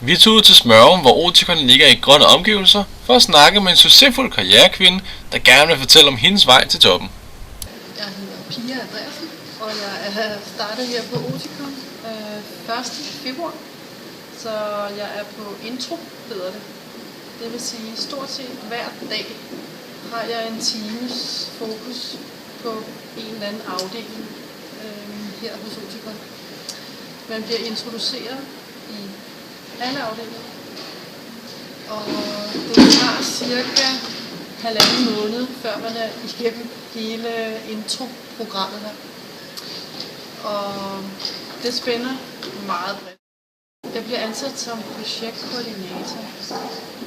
Vi tog ud til Smørum, hvor Oticon ligger i grønne omgivelser, for at snakke med en succesfuld karrierekvinde, der gerne vil fortælle om hendes vej til toppen. Jeg hedder Pia Andreasen, og jeg er startet her på Oticon 1. februar. Så jeg er på intro, hedder det. Det vil sige, stort set hver dag har jeg en times fokus på en eller anden afdeling her hos Oticon. Man bliver introduceret i alle afdelinger, og det tager cirka 1,5 måned, før man er igennem hele intro-programmet her. Og det spænder meget bredt. Jeg bliver ansat som projektkoordinator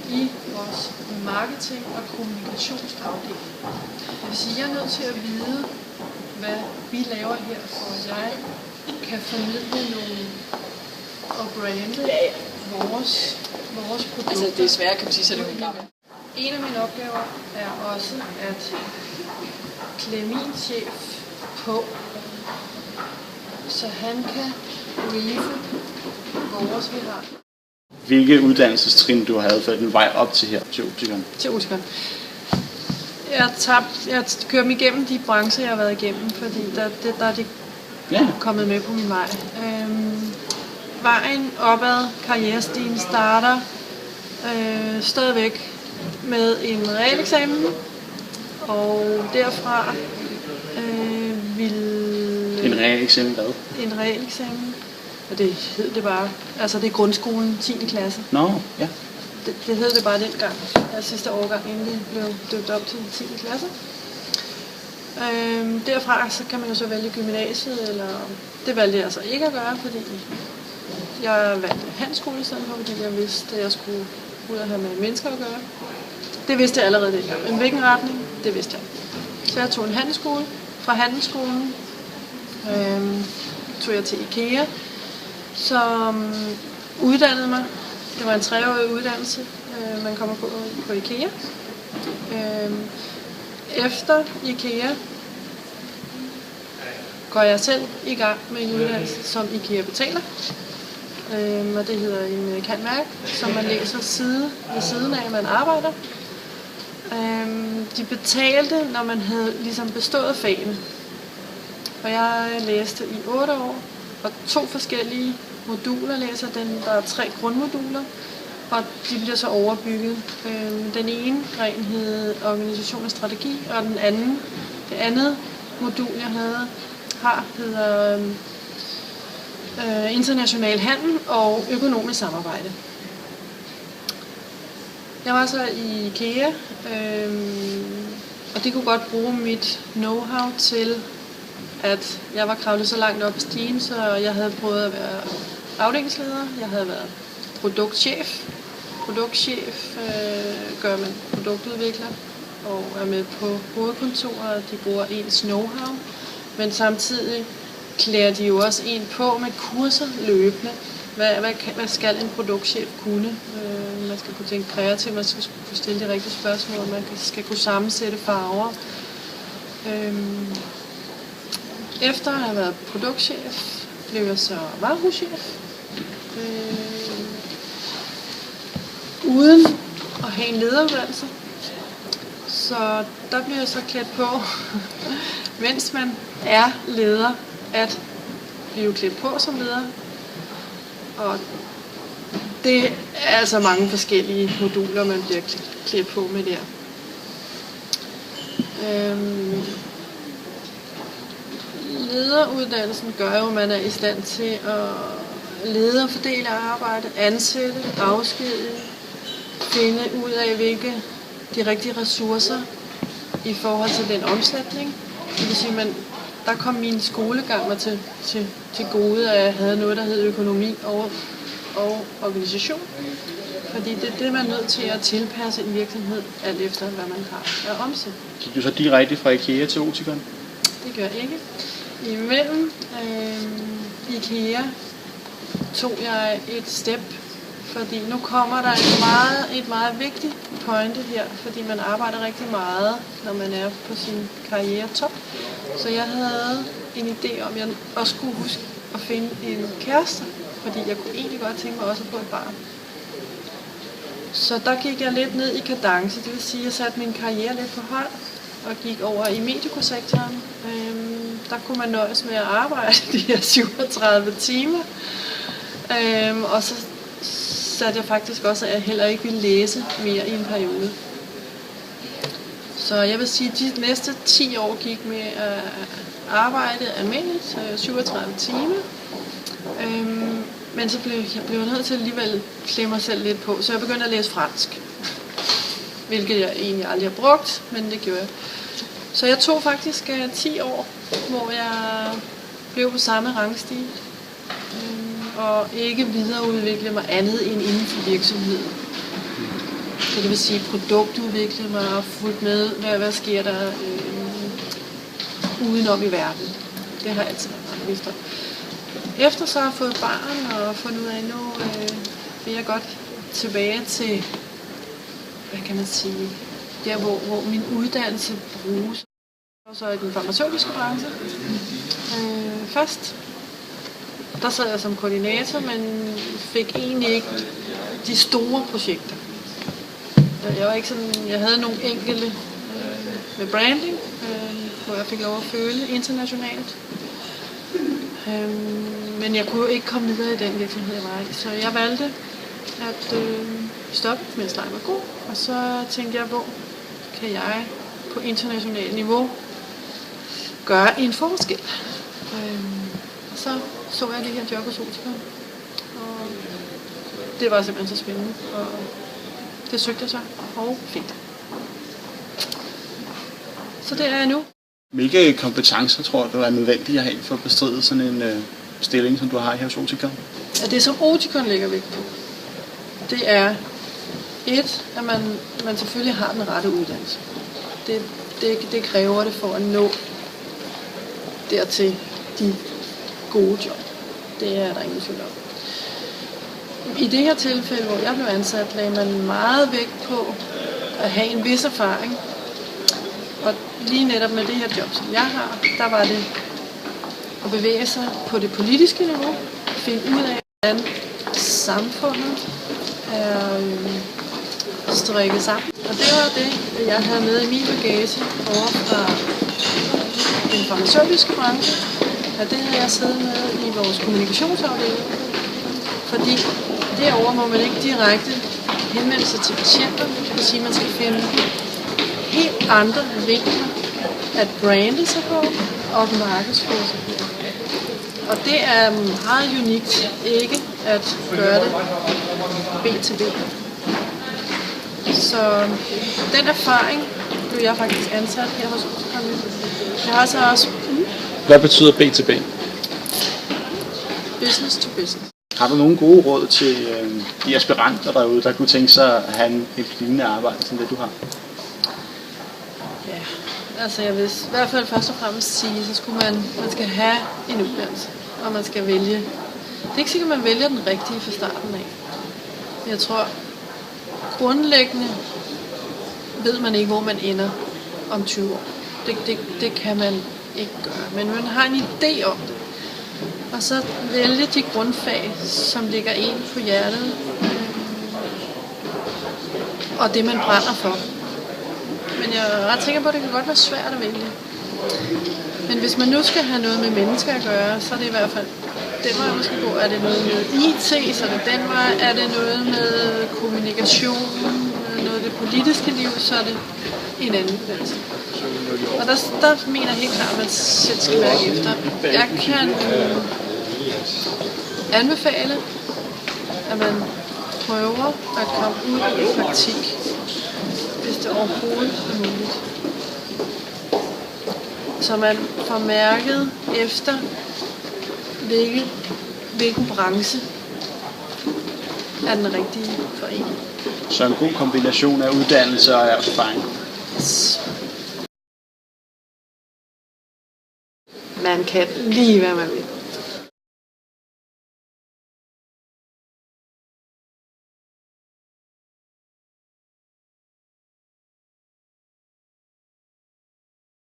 i vores marketing- og kommunikationsafdeling. Det vil sige, at jeg er nødt til at vide, hvad vi laver her, for at jeg kan formidle nogle og brande vores produkter. Altså det er svært, kan man sige, så det er en af mine opgaver er også at klæde min chef på, så han kan briefe vores vi har. Hvilke uddannelsestrin du havde for den vej op til her til Oticon? Til Oticon. Jeg kører mig igennem de brancher, jeg har været igennem, fordi der er det kommet med på min vej. Vejen opad, karrierestigen starter stadigvæk med en realeksamen, og derfra vil... En realeksamen hvad? En realeksamen, og det hed det bare, altså det er grundskolen 10. klasse. Ja. Det hed det bare dengang, sidste årgang, inden det blev døbt op til 10. klasse. Derfra så kan man jo så vælge gymnasiet, eller det valgte jeg altså ikke at gøre, fordi jeg valgte handelsskole i stedet for, fordi jeg vidste, at jeg skulle ud og have med mennesker at gøre. Det vidste jeg allerede dengang, men hvilken retning, det vidste jeg. Så jeg tog en handelsskole. Fra handelsskolen tog jeg til IKEA, som uddannede mig. Det var en 3-årig uddannelse, man kommer på IKEA. Efter IKEA går jeg selv i gang med en uddannelse, som IKEA betaler. Og det hedder en kan-mærke, som man læser side ved siden af, man arbejder. De betalte, når man havde ligesom bestået fagene. Og jeg læste i 8 år, og 2 forskellige moduler læser den. Der er 3 grundmoduler, og de bliver så overbygget. Den ene gren hed organisation og strategi, og det andet modul, jeg hedder international handel og økonomisk samarbejde. Jeg var så i IKEA, og det kunne godt bruge mit know-how til, at jeg var kravlet så langt op i stigen, så jeg havde prøvet at være afdelingsleder, jeg havde været produktchef. Produktchef gør man produktudvikler og er med på hovedkontoret, de bruger ens know-how, men samtidig klæder de jo også en på med kurser løbende. Hvad skal en produktchef kunne? Man skal kunne tænke kreativt, man skal kunne stille de rigtige spørgsmål, man skal kunne sammensætte farver. Efter at have været produktchef, blev jeg så varehuschef. Uden at have en lederuddannelse. Så der bliver jeg så klædt på, mens man er leder, at blive klædt på som leder. Og det er altså mange forskellige moduler, man bliver klædt på med der. Lederuddannelsen gør jo, at man er i stand til at lede og fordele arbejde, ansætte, afskedige, finde ud af, hvilke de rigtige ressourcer i forhold til den omsætning. Det vil sige, der kom min skolegang mig til gode, at jeg havde noget, der hed økonomi og organisation. Fordi det er det, man er nødt til at tilpasse en virksomhed, alt efter hvad man har at omsætte. Gik du så direkte fra IKEA til Oticon? Det gør jeg ikke. Imellem IKEA tog jeg et step, fordi nu kommer der et meget vigtigt pointe her, fordi man arbejder rigtig meget, når man er på sin karrieretop. Så jeg havde en idé om, at jeg også skulle huske at finde en kæreste, fordi jeg kunne egentlig godt tænke mig også at få et barn. Så der gik jeg lidt ned i kadence, det vil sige, at jeg satte min karriere lidt på hold og gik over i medikosektoren. Der kunne man nøjes med at arbejde de her 37 timer. Og så satte jeg faktisk også, at jeg heller ikke ville læse mere i en periode. Så jeg vil sige, at de næste 10 år gik med at arbejde almindeligt, 37 timer. Men så blev jeg nødt til alligevel klemme mig selv lidt på, så jeg begyndte at læse fransk. Hvilket jeg egentlig aldrig har brugt, men det gjorde jeg. Så jeg tog faktisk 10 år, hvor jeg blev på samme rangstige. Og ikke videreudvikle mig andet end inden for virksomheden. Så det vil sige produktudvikle mig og fulgt med, hvad sker der udenom i verden. Det har jeg altid været efter. Efter så har jeg fået barn og fundet ud af, nu vil jeg godt tilbage til, hvad kan man sige, der hvor min uddannelse bruges. Og så i den farmaceutiske branche. Først, der sad jeg som koordinator, men fik egentlig ikke de store projekter. Jeg var ikke sådan, jeg havde nogle enkelte med branding, hvor jeg fik lov at føle internationalt. Men jeg kunne jo ikke komme videre i den virksomhed, jeg var i. Så jeg valgte at stoppe, mens lejen var god. Og så tænkte jeg, hvor kan jeg på internationalt niveau gøre en forskel. Og så jeg det her job hos Oticon. Og det var simpelthen så spændende. Og det søgte jeg så, og fik det. Så det er jeg nu. Hvilke kompetencer tror du er nødvendige at have for at bestride sådan en stilling, som du har her hos Oticon? Ja, det som Oticon lægger vægt på, det er at man selvfølgelig har den rette uddannelse. Det kræver det for at nå dertil de gode job. Det er der ingen tvivl om. I det her tilfælde, hvor jeg blev ansat, lagde man meget vægt på at have en vis erfaring. Og lige netop med det her job, som jeg har, der var det at bevæge sig på det politiske niveau, finde ud af, hvordan samfundet er strikket sammen. Og det var det, jeg havde med i min bagage over fra den farmaceutiske branche. Og det havde jeg siddet med i vores kommunikationsafdeling. Fordi derovre må man ikke direkte henvende sig til patienter. Det vil sige, at man skal finde helt andre vinkler at brande sig på og markedsføre sig på. Og det er meget unikt ikke at gøre det B2B. Så den erfaring blev jeg faktisk ansat her hos Oticon. Jeg har så også... Hvad betyder B2B? Business to business. Har du nogle gode råd til de aspiranter derude, der kunne tænke sig at have et lignende arbejde, som det du har? Ja, altså jeg vil i hvert fald først og fremmest sige, så skulle man skal have en uddannelse, og man skal vælge. Det er ikke sikkert, at man vælger den rigtige fra starten af. Jeg tror, grundlæggende ved man ikke, hvor man ender om 20 år. Det kan man ikke gøre, men man har en idé om det. Og så vælge de grundfag, som ligger en på hjertet, og det man brænder for. Men jeg er ret sikker på, at det kan godt være svært at vælge. Men hvis man nu skal have noget med mennesker at gøre, så er det i hvert fald den vej, man skal gå. Er det noget med IT, så er det den vej. Er det noget med kommunikation, noget af det politiske liv, så er det en anden uddannelse. Og der mener jeg helt klart, at man selv skal mærke efter. Jeg kan anbefale, at man prøver at komme ud i praktik, hvis det overhovedet er muligt. Så man får mærket efter, hvilken branche er den rigtige for en. Så en god kombination af uddannelse og erfaring. Yes. Man kan lige hvad man vil.